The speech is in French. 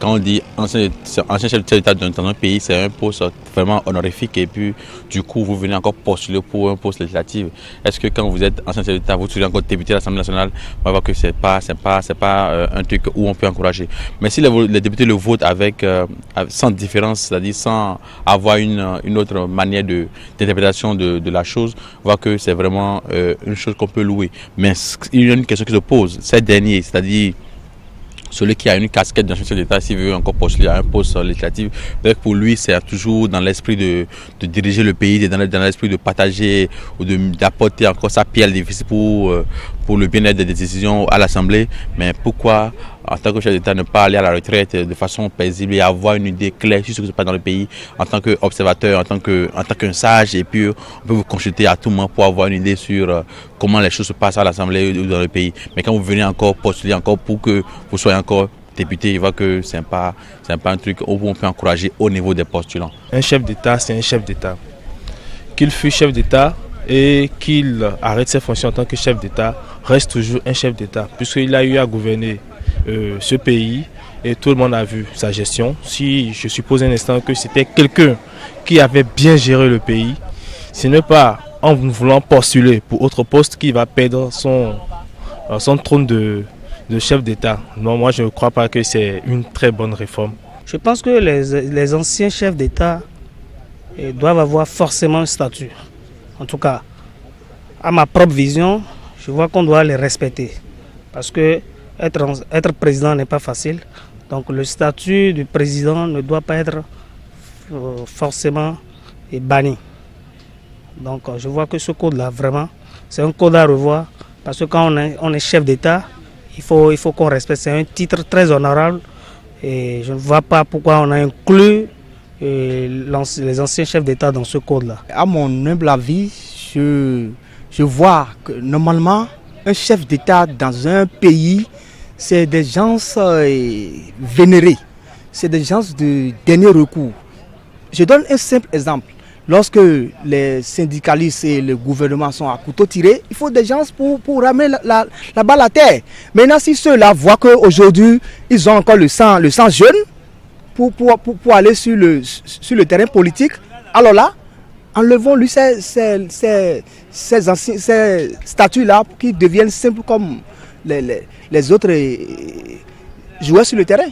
quand on dit ancien chef d'État dans un pays, c'est un poste vraiment honorifique et puis du coup vous venez encore postuler pour un poste législatif. Est-ce que quand vous êtes ancien chef d'État, vous serez encore député à l'Assemblée nationale, on va voir que c'est pas un truc où on peut encourager. Mais si les députés le votent sans différence, c'est-à-dire sans avoir une autre manière d'interprétation de la chose, on voit que c'est vraiment une chose qu'on peut louer. Mais il y a une question qui se pose, ces derniers, c'est-à-dire celui qui a une casquette d'ancien chef d'État, s'il veut encore postuler à un poste législatif, pour lui, c'est toujours dans l'esprit de diriger le pays, dans l'esprit de partager ou d'apporter encore sa pierre difficile pour le bien-être des décisions à l'Assemblée. Mais pourquoi, en tant que chef d'État, ne pas aller à la retraite de façon paisible et avoir une idée claire sur ce qui se passe dans le pays en tant qu'observateur, en tant qu'un sage, et puis on peut vous consulter à tout moment pour avoir une idée sur comment les choses se passent à l'Assemblée ou dans le pays. Mais quand vous venez encore postuler encore pour que vous soyez encore député, il voit que ce n'est pas un truc où on peut encourager au niveau des postulants. Un chef d'État, c'est un chef d'État. Qu'il fût chef d'État et qu'il arrête ses fonctions en tant que chef d'État, reste toujours un chef d'État, puisqu'il a eu à gouverner ce pays et tout le monde a vu sa gestion. Si je suppose un instant que c'était quelqu'un qui avait bien géré le pays, ce n'est pas en voulant postuler pour autre poste qu'il va perdre son trône de chef d'État. Non, moi je ne crois pas que c'est une très bonne réforme. Je pense que les anciens chefs d'État doivent avoir forcément un statut. En tout cas, à ma propre vision, je vois qu'on doit les respecter. Parce que être président n'est pas facile. Donc le statut du président ne doit pas être forcément banni. Donc je vois que ce code-là, vraiment, c'est un code à revoir. Parce que quand on est chef d'État, il faut qu'on respecte. C'est un titre très honorable. Et je ne vois pas pourquoi on a inclus les anciens chefs d'État dans ce code-là. À mon humble avis, je vois que normalement, un chef d'État dans un pays, c'est des gens vénérés, c'est des gens de dernier recours. Je donne un simple exemple. Lorsque les syndicalistes et le gouvernement sont à couteau tiré, il faut des gens pour ramener la balle à terre. Maintenant, si ceux-là voient qu'aujourd'hui, ils ont encore le sang jeune pour aller sur le terrain politique, alors là, enlevons-lui ces statuts-là pour qu'ils deviennent simples comme les autres joueurs sur le terrain.